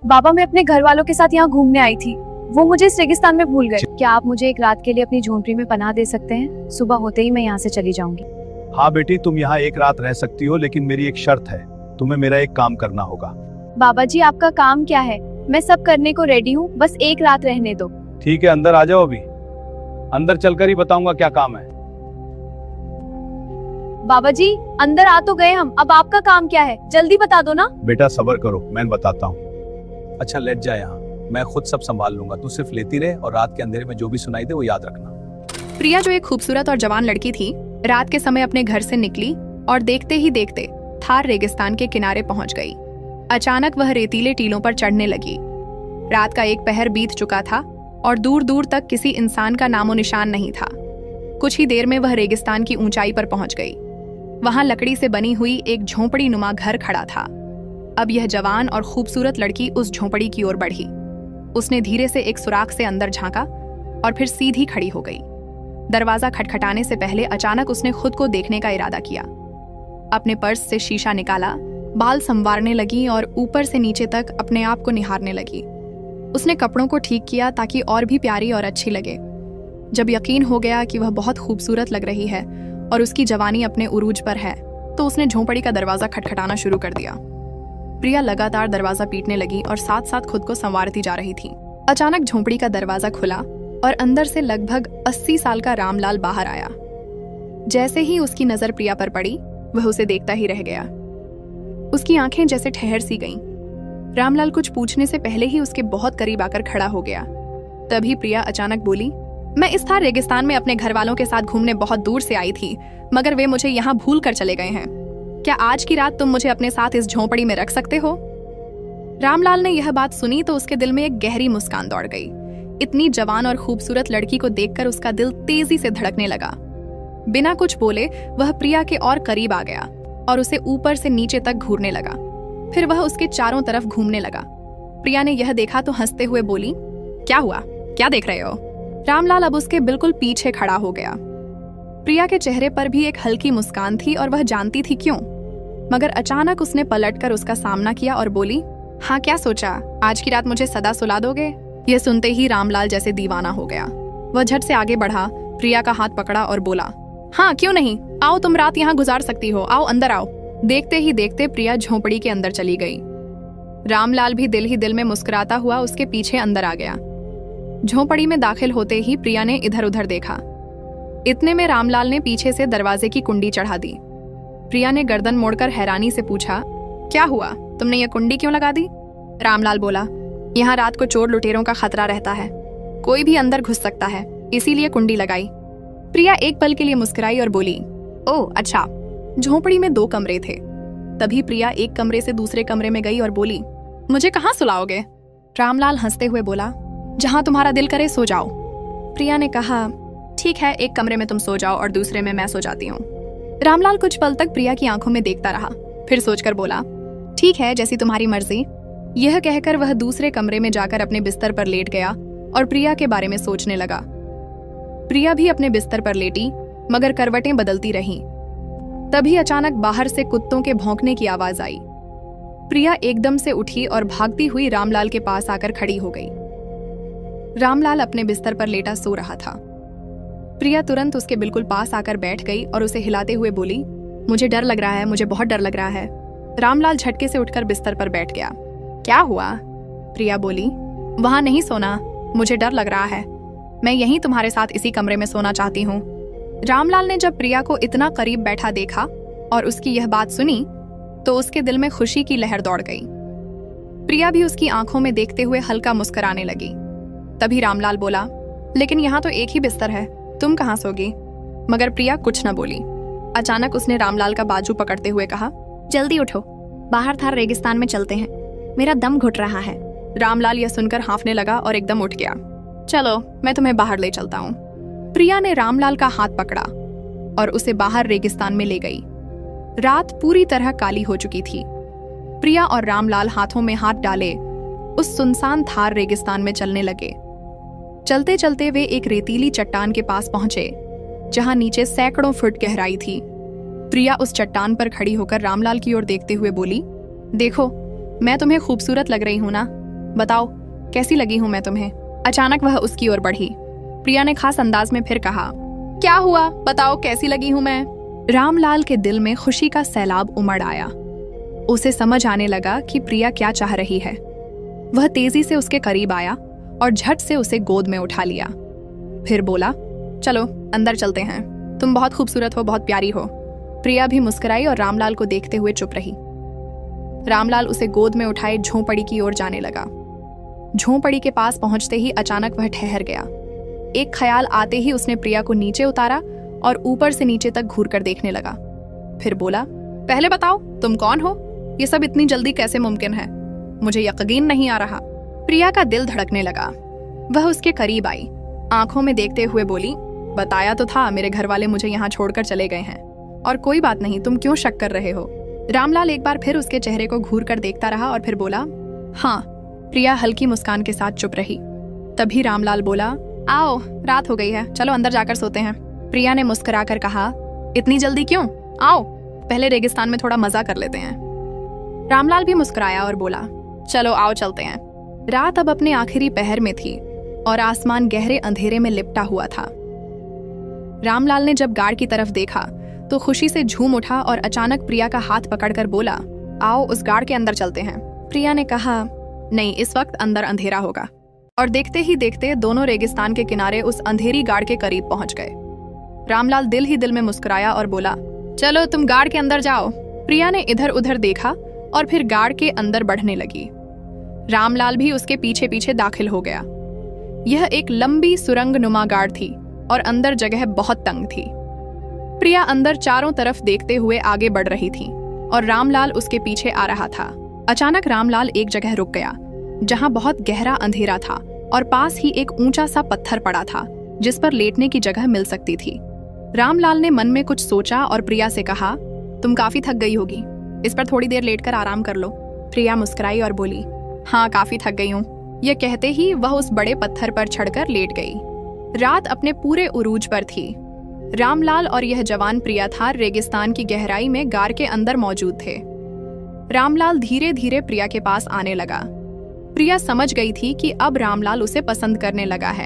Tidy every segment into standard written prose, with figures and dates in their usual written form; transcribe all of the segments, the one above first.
बाबा, मैं अपने घर वालों के साथ यहाँ घूमने आई थी। वो मुझे इस रेगिस्तान में भूल गए। क्या आप मुझे एक रात के लिए अपनी झोंपड़ी में पनाह दे सकते हैं? सुबह होते ही मैं यहाँ से चली जाऊंगी। हाँ बेटी, तुम यहाँ एक रात रह सकती हो, लेकिन मेरी एक शर्त है। तुम्हें मेरा एक काम करना होगा। बाबा जी, आपका काम क्या है? मैं सब करने को रेडी हूँ, बस एक रात रहने दो। ठीक है, अंदर आ जाओ। अभी अंदर चलकर ही बताऊंगा क्या काम है। बाबा जी, अंदर आ तो गए हम, अब आपका काम क्या है? जल्दी बता दो ना। बेटा सब्र करो, मैं बताता हूँ। अच्छा लेट जा यहाँ, मैं खुद सब संभाल लूंगा। तू सिर्फ लेती रहे और रात के अंधेरे में जो भी सुनाई दे वो याद रखना। प्रिया, जो एक खूबसूरत और जवान लड़की थी, रात के समय अपने घर से निकली और देखते ही देखते थार रेगिस्तान के किनारे पहुंच गई। अचानक वह रेतीले टीलों पर चढ़ने लगी। रात का एक पहर बीत चुका था और दूर दूर तक किसी इंसान का नामो निशान नहीं था। कुछ ही देर में वह रेगिस्तान की ऊंचाई पर पहुंच गई। वहां लकड़ी से बनी हुई एक झोंपड़ी नुमा घर खड़ा था। अब यह जवान और खूबसूरत लड़की उस झोंपड़ी की ओर बढ़ी। उसने धीरे से एक सुराख से अंदर झांका और फिर सीधी खड़ी हो गई। दरवाजा खटखटाने से पहले अचानक उसने खुद को देखने का इरादा किया। अपने पर्स से शीशा निकाला, बाल संवारने लगी और ऊपर से नीचे तक अपने आप को निहारने लगी। उसने कपड़ों को ठीक किया ताकि और भी प्यारी और अच्छी लगे। जब यकीन हो गया कि वह बहुत खूबसूरत लग रही है और उसकी जवानी अपने उरूज पर है, तो उसने झोंपड़ी का दरवाजा खटखटाना शुरू कर दिया। प्रिया लगातार दरवाजा पीटने लगी और साथ साथ खुद को संवारती जा रही थी। अचानक झोंपड़ी का दरवाजा खुला और अंदर से लगभग 80 साल का रामलाल बाहर आया। जैसे ही उसकी नजर प्रिया पर पड़ी, वह उसे देखता ही रह गया। उसकी आंखें जैसे ठहर सी गईं। रामलाल कुछ पूछने से पहले ही उसके बहुत करीब आकर खड़ा हो गया। तभी प्रिया अचानक बोली, मैं इस थार रेगिस्तान में अपने घर वालों के साथ घूमने बहुत दूर से आई थी, मगर वे मुझे यहाँ भूल कर चले गए हैं। क्या आज की रात तुम मुझे अपने साथ इस झोंपड़ी में रख सकते हो? रामलाल ने यह बात सुनी तो उसके दिल में एक गहरी मुस्कान दौड़ गई। इतनी जवान और खूबसूरत लड़की को देखकर उसका दिल तेजी से धड़कने लगा। बिना कुछ बोले वह प्रिया के और करीब आ गया और उसे ऊपर से नीचे तक घूरने लगा। फिर वह उसके चारों तरफ घूमने लगा। प्रिया ने यह देखा तो हंसते हुए बोली, क्या हुआ? क्या देख रहे हो? रामलाल अब उसके बिल्कुल पीछे खड़ा हो गया। प्रिया के चेहरे पर भी एक हल्की मुस्कान थी और वह जानती थी क्यों। मगर अचानक उसने पलटकर उसका सामना किया और बोली, हाँ क्या सोचा, आज की रात मुझे सदा सुला दोगे? यह सुनते ही रामलाल जैसे दीवाना हो गया। वह झट से आगे बढ़ा, प्रिया का हाथ पकड़ा और बोला, हाँ क्यों नहीं, आओ तुम रात यहाँ गुजार सकती हो, आओ अंदर आओ। देखते ही देखते प्रिया झोंपड़ी के अंदर चली गई। रामलाल भी दिल ही दिल में मुस्कुराता हुआ उसके पीछे अंदर आ गया। झोंपड़ी में दाखिल होते ही प्रिया ने इधर उधर देखा। इतने में रामलाल ने पीछे से दरवाजे की कुंडी चढ़ा दी। प्रिया ने गर्दन मोड़कर हैरानी से पूछा, क्या हुआ, तुमने ये कुंडी क्यों लगा दी? रामलाल बोला, यहाँ रात को चोर लुटेरों का खतरा रहता है, कोई भी अंदर घुस सकता है, इसीलिए कुंडी लगाई। प्रिया एक पल के लिए मुस्कुराई और बोली, ओह अच्छा। झोंपड़ी में 2 कमरे थे। तभी प्रिया एक कमरे से दूसरे कमरे में गई और बोली, मुझे कहाँ सुलाओगे? रामलाल हंसते हुए बोला, जहां तुम्हारा दिल करे सो जाओ। प्रिया ने कहा, ठीक है, एक कमरे में तुम सो जाओ और दूसरे में मैं सो जाती हूँ। रामलाल कुछ पल तक प्रिया की आंखों में देखता रहा, फिर सोचकर बोला, ठीक है, जैसी तुम्हारी मर्जी। यह कहकर वह दूसरे कमरे में जाकर अपने बिस्तर पर लेट गया और प्रिया के बारे में सोचने लगा। प्रिया भी अपने बिस्तर पर लेटी, मगर करवटें बदलती रहीं। तभी अचानक बाहर से कुत्तों के भौंकने की आवाज आई। प्रिया एकदम से उठी और भागती हुई रामलाल के पास आकर खड़ी हो गई। रामलाल अपने बिस्तर पर लेटा सो रहा था। प्रिया तुरंत उसके बिल्कुल पास आकर बैठ गई और उसे हिलाते हुए बोली, मुझे डर लग रहा है, मुझे बहुत डर लग रहा है। रामलाल झटके से उठकर बिस्तर पर बैठ गया। क्या हुआ? प्रिया बोली, वहां नहीं सोना, मुझे डर लग रहा है, मैं यहीं तुम्हारे साथ इसी कमरे में सोना चाहती हूँ। रामलाल ने जब प्रिया को इतना करीब बैठा देखा और उसकी यह बात सुनी तो उसके दिल में खुशी की लहर दौड़ गई। प्रिया भी उसकी आंखों में देखते हुए हल्का मुस्कुराने लगी। तभी रामलाल बोला, लेकिन यहाँ तो एक ही बिस्तर है, तुम कहाँ सोगी? मगर प्रिया कुछ न बोली। अचानक उसने रामलाल का बाजू पकड़ते हुए कहा, जल्दी उठो, बाहर थार रेगिस्तान में चलते हैं, मेरा दम घुट रहा है। रामलाल यह सुनकर हांफने लगा और एकदम उठ गया। चलो मैं तुम्हें बाहर ले चलता हूँ। प्रिया ने रामलाल का हाथ पकड़ा और उसे बाहर रेगिस्तान में ले गई। रात पूरी तरह काली हो चुकी थी। प्रिया और रामलाल हाथों में हाथ डाले उस सुनसान थार रेगिस्तान में चलने लगे। चलते चलते वे एक रेतीली चट्टान के पास पहुंचे, जहां नीचे सैकड़ों फुट गहराई थी। प्रिया उस चट्टान पर खड़ी होकर रामलाल की ओर देखते हुए बोली, देखो, मैं तुम्हें खूबसूरत लग रही हूं ना? बताओ कैसी लगी हूं मैं तुम्हें। अचानक वह उसकी ओर बढ़ी। प्रिया ने खास अंदाज में फिर कहा, क्या हुआ, बताओ कैसी लगी हूं मैं। रामलाल के दिल में खुशी का सैलाब उमड़ आया। उसे समझ आने लगा कि प्रिया क्या चाह रही है। वह तेजी से उसके करीब आया और झट से उसे गोद में उठा लिया। फिर बोला, चलो अंदर चलते हैं, तुम बहुत खूबसूरत हो, बहुत प्यारी हो। प्रिया भी मुस्कुराई और रामलाल को देखते हुए चुप रही। रामलाल उसे गोद में उठाए झोंपड़ी की ओर जाने लगा। झोंपड़ी के पास पहुंचते ही अचानक वह ठहर गया। एक ख्याल आते ही उसने प्रिया को नीचे उतारा और ऊपर से नीचे तक घूर कर देखने लगा। फिर बोला, पहले बताओ तुम कौन हो, ये सब इतनी जल्दी कैसे मुमकिन है, मुझे यकीन नहीं आ रहा। प्रिया का दिल धड़कने लगा। वह उसके करीब आई, आंखों में देखते हुए बोली, बताया तो था, मेरे घर वाले मुझे यहाँ छोड़कर चले गए हैं। और कोई बात नहीं, तुम क्यों शक कर रहे हो। रामलाल एक बार फिर उसके चेहरे को घूर कर देखता रहा और फिर बोला, हाँ। प्रिया हल्की मुस्कान के साथ चुप रही। तभी रामलाल बोला, आओ रात हो गई है, चलो अंदर जाकर सोते हैं। प्रिया ने मुस्कुराकर कहा, इतनी जल्दी क्यों, आओ पहले रेगिस्तान में थोड़ा मजा कर लेते हैं। रामलाल भी मुस्कुराया और बोला, चलो आओ चलते हैं। रात अब अपने आखिरी पहर में थी और आसमान गहरे अंधेरे में लिपटा हुआ था। रामलाल ने जब गार्ड की तरफ देखा तो खुशी से झूम उठा और अचानक प्रिया का हाथ पकड़कर बोला, आओ उस गार्ड के अंदर चलते हैं। प्रिया ने कहा, नहीं, इस वक्त अंदर अंधेरा होगा। और देखते ही देखते दोनों रेगिस्तान के किनारे उस अंधेरी गार्ड के करीब पहुंच गए। रामलाल दिल ही दिल में मुस्कुराया और बोला, चलो तुम गार्ड के अंदर जाओ। प्रिया ने इधर उधर देखा और फिर गार्ड के अंदर बढ़ने लगी। रामलाल भी उसके पीछे पीछे दाखिल हो गया। यह एक लंबी सुरंग नुमा गार्ड थी और अंदर जगह बहुत तंग थी। प्रिया अंदर चारों तरफ देखते हुए आगे बढ़ रही थी और रामलाल उसके पीछे आ रहा था। अचानक रामलाल एक जगह रुक गया जहां बहुत गहरा अंधेरा था और पास ही एक ऊंचा सा पत्थर पड़ा था जिस पर लेटने की जगह मिल सकती थी। रामलाल ने मन में कुछ सोचा और प्रिया से कहा, तुम काफी थक गई होगी, इस पर थोड़ी देर लेटकर आराम कर लो। प्रिया मुस्कुराई और बोली, हाँ काफी थक गई हूँ। यह कहते ही वह उस बड़े पत्थर पर चढ़कर लेट गई। रात अपने पूरे उरूज पर थी। रामलाल और यह जवान प्रियाथार रेगिस्तान की गहराई में गार के अंदर मौजूद थे। रामलाल धीरे धीरे प्रिया के पास आने लगा। प्रिया समझ गई थी कि अब रामलाल उसे पसंद करने लगा है।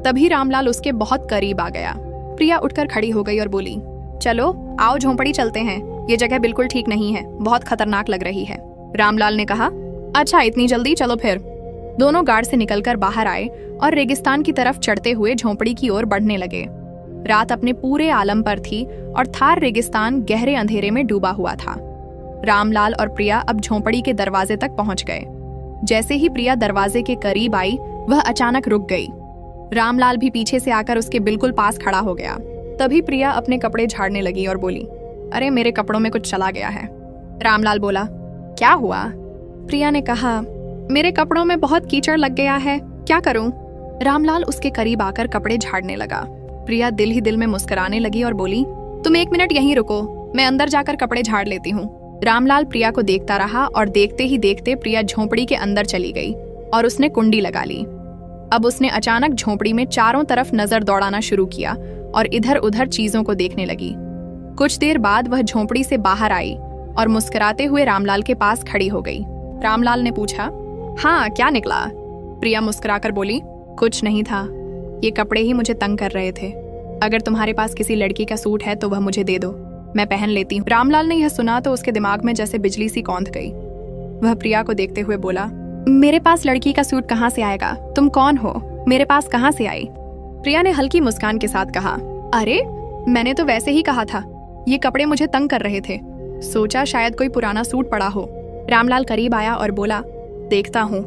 तभी रामलाल उसके बहुत करीब आ गया। प्रिया उठकर खड़ी हो गई और बोली, चलो आओ झोंपड़ी चलते हैं, ये जगह बिल्कुल ठीक नहीं है, बहुत खतरनाक लग रही है। रामलाल ने कहा, अच्छा इतनी जल्दी, चलो फिर। दोनों गार्ड से निकलकर बाहर आए और रेगिस्तान की तरफ चढ़ते हुए झोंपड़ी की ओर बढ़ने लगे। रात अपने पूरे आलम पर थी और थार रेगिस्तान गहरे अंधेरे में डूबा हुआ था। रामलाल और प्रिया अब झोंपड़ी के दरवाजे तक पहुंच गए। जैसे ही प्रिया दरवाजे के करीब आई, वह अचानक रुक गई। रामलाल भी पीछे से आकर उसके बिल्कुल पास खड़ा हो गया। तभी प्रिया अपने कपड़े झाड़ने लगी और बोली, अरे मेरे कपड़ों में कुछ चला गया है। रामलाल बोला, क्या हुआ? प्रिया ने कहा, मेरे कपड़ों में बहुत कीचड़ लग गया है, क्या करूं? रामलाल उसके करीब आकर कपड़े झाड़ने लगा। प्रिया दिल ही दिल में मुस्कुराने लगी और बोली, तुम 1 मिनट यहीं रुको, मैं अंदर जाकर कपड़े झाड़ लेती हूँ। रामलाल प्रिया को देखता रहा और देखते ही देखते प्रिया झोंपड़ी के अंदर चली गई और उसने कुंडी लगा ली। अब उसने अचानक झोंपड़ी में चारों तरफ नजर दौड़ाना शुरू किया और इधर उधर चीजों को देखने लगी। कुछ देर बाद वह झोंपड़ी से बाहर आई और मुस्कुराते हुए रामलाल के पास खड़ी हो गई। रामलाल ने पूछा, हाँ क्या निकला? प्रिया मुस्कुराकर बोली, कुछ नहीं था, ये कपड़े ही मुझे तंग कर रहे थे। अगर तुम्हारे पास किसी लड़की का सूट है तो वह मुझे दे दो, मैं पहन लेती हूँ। रामलाल ने यह सुना तो उसके दिमाग में जैसे बिजली सी कौंध गई। वह प्रिया को देखते हुए बोला, मेरे पास लड़की का सूट कहाँ से आएगा? तुम कौन हो? मेरे पास कहाँ से आई? प्रिया ने हल्की मुस्कान के साथ कहा, अरे मैंने तो वैसे ही कहा था, ये कपड़े मुझे तंग कर रहे थे, सोचा शायद कोई पुराना सूट पड़ा हो। रामलाल करीब आया और बोला, देखता हूँ।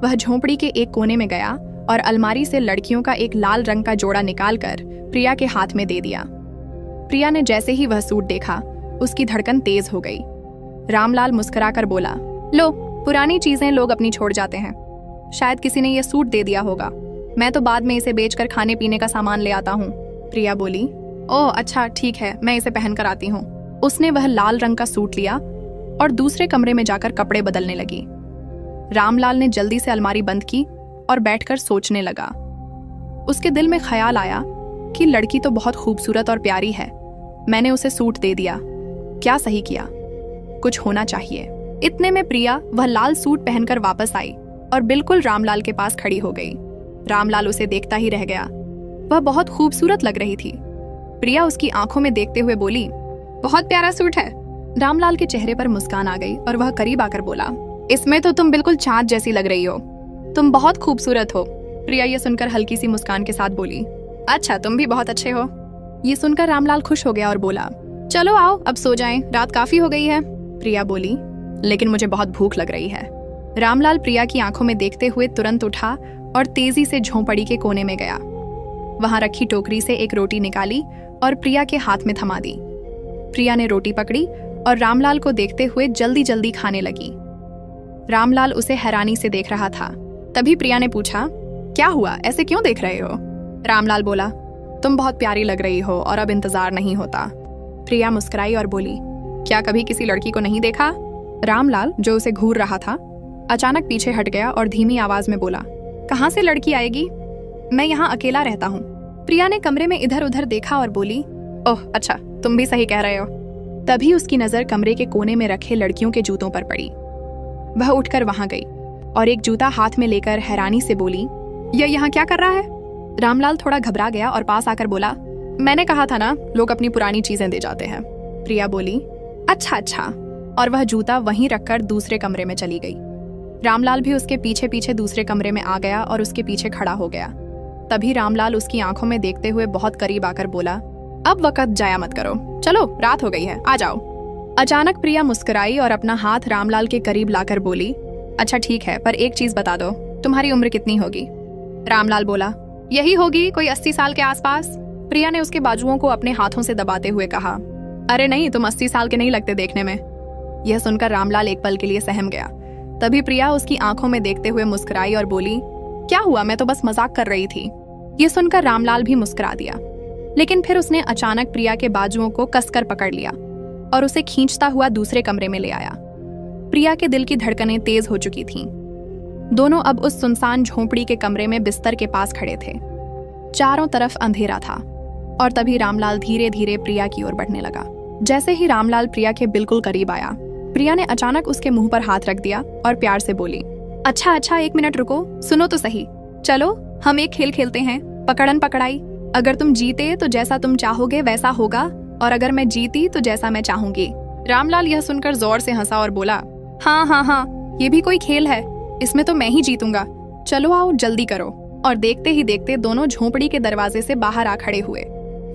वह झोंपड़ी के एक कोने में गया और अलमारी से लड़कियों का एक लाल रंग का जोड़ा निकालकर प्रिया के हाथ में दे दिया। प्रिया ने जैसे ही वह सूट देखा, उसकी धड़कन तेज हो गई। रामलाल मुस्कुराकर बोला, लो, पुरानी चीजें लोग अपनी छोड़ जाते हैं, शायद किसी ने यह सूट दे दिया होगा, मैं तो बाद में इसे बेचकर खाने पीने का सामान ले आता हूँ। प्रिया बोली, ओह अच्छा ठीक है, मैं इसे पहन कर आती हूँ। उसने वह लाल रंग का सूट लिया और दूसरे कमरे में जाकर कपड़े बदलने लगी। रामलाल ने जल्दी से अलमारी बंद की और बैठकर सोचने लगा। उसके दिल में ख्याल आया कि लड़की तो बहुत खूबसूरत और प्यारी है, मैंने उसे सूट दे दिया, क्या सही किया? कुछ होना चाहिए। इतने में प्रिया वह लाल सूट पहनकर वापस आई और बिल्कुल रामलाल के पास खड़ी हो गई। रामलाल उसे देखता ही रह गया। वह बहुत खूबसूरत लग रही थी। प्रिया उसकी आंखों में देखते हुए बोली, बहुत प्यारा सूट है। रामलाल के चेहरे पर मुस्कान आ गई और वह करीब आकर बोला, इसमें तो तुम बिल्कुल चाँद जैसी लग रही हो। तुम बहुत खूबसूरत हो। प्रिया ये सुनकर हल्की सी मुस्कान के साथ बोली, अच्छा तुम भी बहुत अच्छे हो। ये सुनकर रामलाल खुश हो गया और बोला, चलो आओ अब सो जाएं, रात काफी हो गई है। प्रिया बोली, लेकिन मुझे बहुत भूख लग रही है। रामलाल प्रिया की आंखों में देखते हुए तुरंत उठा और तेजी से झोंपड़ी के कोने में गया। वहां रखी टोकरी से एक रोटी निकाली और प्रिया के हाथ में थमा दी। प्रिया ने रोटी पकड़ी और रामलाल को देखते हुए जल्दी जल्दी खाने लगी। रामलाल उसे हैरानी से देख रहा था। तभी प्रिया ने पूछा, क्या हुआ, ऐसे क्यों देख रहे हो? रामलाल बोला, तुम बहुत प्यारी लग रही हो और अब इंतजार नहीं होता। प्रिया मुस्कुराई और बोली, क्या कभी किसी लड़की को नहीं देखा? रामलाल, जो उसे घूर रहा था, अचानक पीछे हट गया और धीमी आवाज में बोला, कहाँ से लड़की आएगी? मैं यहाँ अकेला रहता हूँ। प्रिया ने कमरे में इधर उधर देखा और बोली, ओह अच्छा, तुम भी सही कह रहे हो। तभी उसकी नजर कमरे के कोने में रखे लड़कियों के जूतों पर पड़ी। वह उठकर वहां गई और एक जूता हाथ में लेकर हैरानी से बोली, यह यहाँ क्या कर रहा है? रामलाल थोड़ा घबरा गया और पास आकर बोला, मैंने कहा था ना, लोग अपनी पुरानी चीजें दे जाते हैं। प्रिया बोली, अच्छा अच्छा, और वह जूता वहीं रखकर दूसरे कमरे में चली गई। रामलाल भी उसके पीछे पीछे दूसरे कमरे में आ गया और उसके पीछे खड़ा हो गया। तभी रामलाल उसकी आंखों में देखते हुए बहुत करीब आकर बोला, अब वक्त जाया मत करो, चलो रात हो गई है, आ जाओ। अचानक प्रिया मुस्कुराई और अपना हाथ रामलाल के करीब लाकर बोली, अच्छा ठीक है, पर एक चीज बता दो, तुम्हारी उम्र कितनी होगी? रामलाल बोला, यही होगी कोई 80 साल के आसपास। प्रिया ने उसके बाजुओं को अपने हाथों से दबाते हुए कहा, अरे नहीं, तुम 80 साल के नहीं लगते देखने में। यह सुनकर रामलाल एक पल के लिए सहम गया। तभी प्रिया उसकी आंखों में देखते हुए मुस्कुराई और बोली, क्या हुआ, मैं तो बस मजाक कर रही थी। यह सुनकर रामलाल भी मुस्कुरा दिया, लेकिन फिर उसने अचानक प्रिया के बाजुओं को कसकर पकड़ लिया और उसे खींचता हुआ दूसरे कमरे में ले आया। प्रिया के दिल की धड़कनें तेज हो चुकी थीं। दोनों अब उस सुनसान झोंपड़ी के कमरे में बिस्तर के पास खड़े थे। चारों तरफ अंधेरा था और तभी रामलाल धीरे धीरे प्रिया की ओर बढ़ने लगा। जैसे ही रामलाल प्रिया के बिल्कुल करीब आया, प्रिया ने अचानक उसके मुंह पर हाथ रख दिया और प्यार से बोली, अच्छा अच्छा, एक मिनट रुको, सुनो तो सही, चलो हम एक खेल खेलते हैं, पकड़न पकड़ाई। अगर तुम जीते तो जैसा तुम चाहोगे वैसा होगा, और अगर मैं जीती तो जैसा मैं चाहूंगी। रामलाल यह सुनकर जोर से हंसा और बोला, हाँ हाँ हाँ, ये भी कोई खेल है, इसमें तो मैं ही जीतूंगा। चलो आओ जल्दी करो। और देखते ही देखते दोनों झोंपड़ी के दरवाजे से बाहर आ खड़े हुए।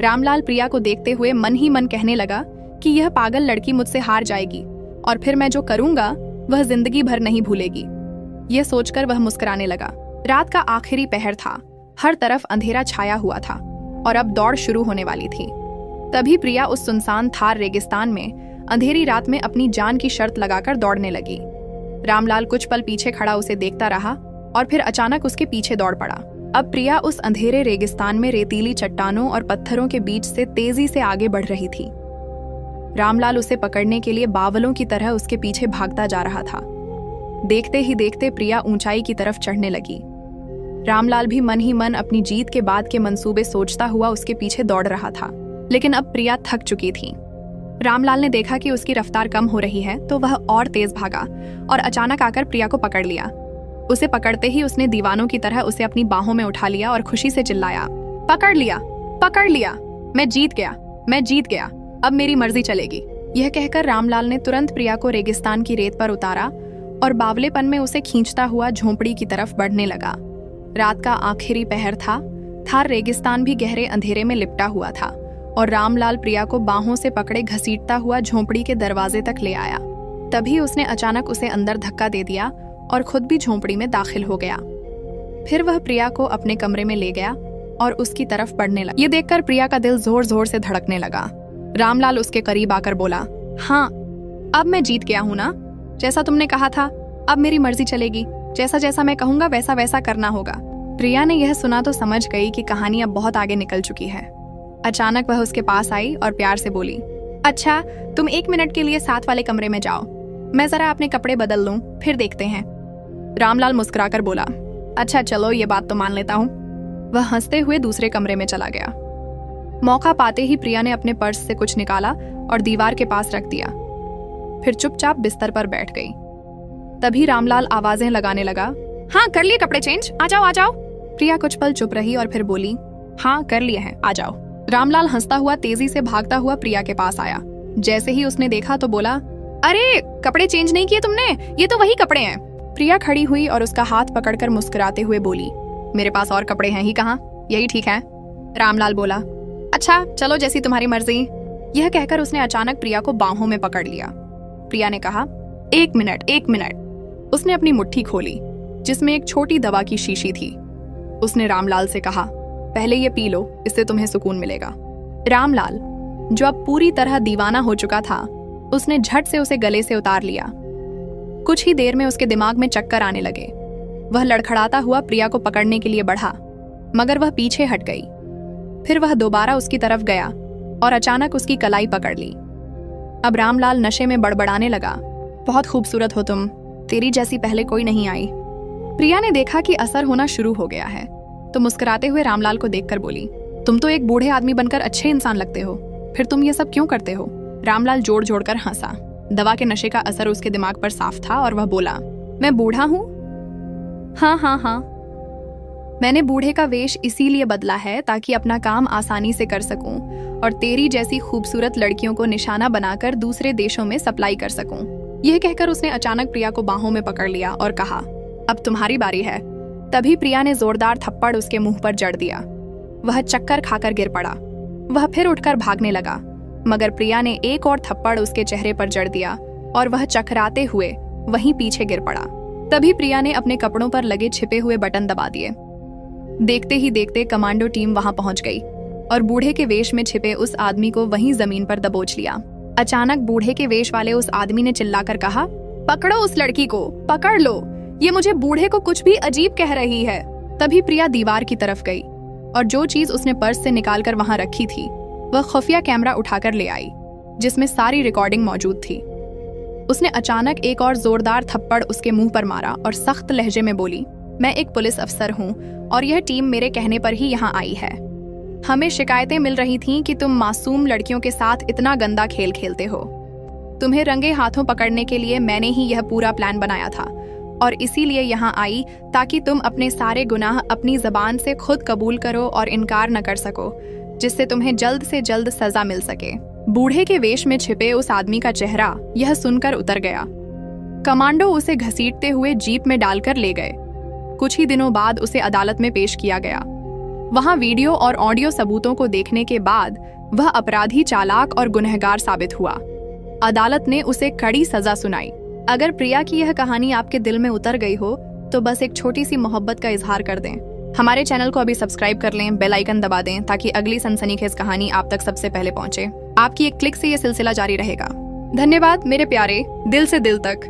रामलाल प्रिया को देखते हुए मन ही मन कहने लगा कि यह पागल लड़की मुझसे हार जाएगी और फिर मैं जो करूंगा वह जिंदगी भर नहीं भूलेगी। यह सोचकर वह मुस्कुराने लगा। रात का आखिरी पहर था, हर तरफ अंधेरा छाया हुआ था और अब दौड़ शुरू होने वाली थी। तभी प्रिया उस सुनसान थार रेगिस्तान में अंधेरी रात में अपनी जान की शर्त लगाकर दौड़ने लगी। रामलाल कुछ पल पीछे खड़ा उसे देखता रहा और फिर अचानक उसके पीछे दौड़ पड़ा। अब प्रिया उस अंधेरे रेगिस्तान में रेतीली चट्टानों और पत्थरों के बीच से तेजी से आगे बढ़ रही थी। रामलाल उसे पकड़ने के लिए बावलों की तरह उसके पीछे भागता जा रहा था। देखते ही देखते प्रिया ऊंचाई की तरफ चढ़ने लगी। रामलाल भी मन ही मन अपनी जीत के बाद के मंसूबे सोचता हुआ उसके पीछे दौड़ रहा था, लेकिन अब प्रिया थक चुकी थी। रामलाल ने देखा कि उसकी रफ्तार कम हो रही है तो वह और तेज भागा और अचानक आकर प्रिया को पकड़ लिया। उसे पकड़ते ही उसने दीवानों की तरह उसे अपनी बाहों में उठा लिया और खुशी से चिल्लाया, पकड़ लिया, पकड़ लिया, मैं जीत गया, मैं जीत गया, अब मेरी मर्जी चलेगी। यह कहकर रामलाल ने तुरंत प्रिया को रेगिस्तान की रेत पर उतारा और बावलेपन में उसे खींचता हुआ झोंपड़ी की तरफ बढ़ने लगा। रात का आखिरी पहर था। थार रेगिस्तान भी गहरे अंधेरे में लिपटा हुआ था और रामलाल प्रिया को बाहों से पकड़े घसीटता हुआ झोंपड़ी के दरवाजे तक ले आया। तभी उसने अचानक उसे अंदर धक्का दे दिया और खुद भी झोंपड़ी में दाखिल हो गया। फिर वह प्रिया को अपने कमरे में ले गया और उसकी तरफ बढ़ने लगा। ये देखकर प्रिया का दिल जोर जोर से धड़कने लगा। रामलाल उसके करीब आकर बोला, हाँ, अब मैं जीत गया हूँ ना, जैसा तुमने कहा था, अब मेरी मर्जी चलेगी, जैसा जैसा मैं कहूंगा वैसा वैसा करना होगा। प्रिया ने यह सुना तो समझ गई कि कहानी अब बहुत आगे निकल चुकी है। अचानक वह उसके पास आई और प्यार से बोली, अच्छा तुम 1 मिनट के लिए साथ वाले कमरे में जाओ, मैं जरा अपने कपड़े बदल लूं, फिर देखते हैं। रामलाल मुस्कुराकर बोला, अच्छा चलो, ये बात तो मान लेता हूँ। वह हंसते हुए दूसरे कमरे में चला गया। मौका पाते ही प्रिया ने अपने पर्स से कुछ निकाला और दीवार के पास रख दिया, फिर चुपचाप बिस्तर पर बैठ गई। तभी रामलाल आवाजें लगाने लगा, हाँ कर लिए कपड़े चेंज, आ जाओ आ जाओ। प्रिया कुछ पल चुप रही और फिर बोली, हाँ कर लिए हैं, आ जाओ। रामलाल हंसता हुआ तेजी से भागता हुआ प्रिया के पास आया। जैसे ही उसने देखा तो बोला, अरे कपड़े चेंज नहीं किए तुमने, ये तो वही कपड़े हैं। प्रिया खड़ी हुई और उसका हाथ पकड़कर मुस्कुराते हुए बोली, मेरे पास और कपड़े हैं ही कहाँ, यही ठीक है। रामलाल बोला, अच्छा चलो जैसी तुम्हारी मर्जी। यह कहकर उसने अचानक प्रिया को बाहों में पकड़ लिया। प्रिया ने कहा, एक मिनट। उसने अपनी मुट्ठी खोली जिसमें एक छोटी दवा की शीशी थी। उसने रामलाल से कहा, पहले ये पी लो, इससे तुम्हें सुकून मिलेगा। रामलाल जो अब पूरी तरह दीवाना हो चुका था, उसने झट से उसे गले से उतार लिया। कुछ ही देर में उसके दिमाग में चक्कर आने लगे। वह लड़खड़ाता हुआ प्रिया को पकड़ने के लिए बढ़ा, मगर वह पीछे हट गई। फिर वह दोबारा उसकी तरफ गया और अचानक उसकी कलाई पकड़ ली। अब रामलाल नशे में बड़बड़ाने लगा, बहुत खूबसूरत हो तुम, तेरी जैसी पहले कोई नहीं आई। प्रिया ने देखा कि असर होना शुरू हो गया है, तो मुस्कुराते हुए रामलाल को देखकर बोली, तुम तो एक बूढ़े आदमी बनकर अच्छे इंसान लगते हो, फिर तुम ये सब क्यों करते हो? रामलाल जोड़ जोड़कर हंसा। दवा के नशे का असर उसके दिमाग पर साफ था और वह बोला, मैं बूढ़ा हूँ? हाँ, मैंने बूढ़े का वेश इसीलिए बदला है ताकि अपना काम आसानी से कर सकूं और तेरी जैसी खूबसूरत लड़कियों को निशाना बनाकर दूसरे देशों में सप्लाई कर सकूं। यह कहकर उसने अचानक प्रिया को बाहों में पकड़ लिया और कहा, अब तुम्हारी बारी है। तभी प्रिया ने जोरदार थप्पड़ उसके मुंह पर जड़ दिया। वह चक्कर खाकर गिर पड़ा। वह फिर उठकर भागने लगा, मगर प्रिया ने एक और थप्पड़ उसके चेहरे पर जड़ दिया और वह चकराते हुए वहीं पीछे गिर पड़ा। तभी प्रिया ने अपने कपड़ों पर लगे छिपे हुए बटन दबा दिए। देखते ही देखते कमांडो टीम वहां पहुंच गई और बूढ़े के वेश में छिपे उस आदमी को वहीं जमीन पर दबोच लिया। अचानक बूढ़े के वेश वाले उस आदमी ने चिल्लाकर कहा, पकड़ो उस लड़की को, पकड़ लो, ये मुझे बूढ़े को कुछ भी अजीब कह रही है। तभी प्रिया दीवार की तरफ गई और जो चीज उसने पर्स से निकालकर वहां रखी थी वह खुफिया कैमरा उठाकर ले आई, जिसमें सारी रिकॉर्डिंग मौजूद थी। उसने अचानक एक और जोरदार थप्पड़ उसके मुंह पर मारा और सख्त लहजे में बोली, मैं एक पुलिस अफसर हूँ और यह टीम मेरे कहने पर ही यहाँ आई है। हमें शिकायतें मिल रही थीं कि तुम मासूम लड़कियों के साथ इतना गंदा खेल खेलते हो। तुम्हें रंगे हाथों पकड़ने के लिए मैंने ही यह पूरा प्लान बनाया था और इसीलिए यहाँ आई ताकि तुम अपने सारे गुनाह अपनी जबान से खुद कबूल करो और इनकार न कर सको, जिससे तुम्हें जल्द से जल्द सजा मिल सके। बूढ़े के वेश में छिपे उस आदमी का चेहरा यह सुनकर उतर गया। कमांडो उसे घसीटते हुए जीप में डालकर ले गए। कुछ ही दिनों बाद उसे अदालत में पेश किया गया। वहां वीडियो और ऑडियो सबूतों को देखने के बाद वह अपराधी चालाक और गुनहगार साबित हुआ। अदालत ने उसे कड़ी सजा सुनाई। अगर प्रिया की यह कहानी आपके दिल में उतर गई हो तो बस एक छोटी सी मोहब्बत का इजहार कर दें। हमारे चैनल को अभी सब्सक्राइब कर लें, बेल आइकन दबा दें ताकि अगली सनसनीखेज कहानी आप तक सबसे पहले पहुंचे। आपकी एक क्लिक से यह सिलसिला जारी रहेगा। धन्यवाद मेरे प्यारे, दिल से दिल तक।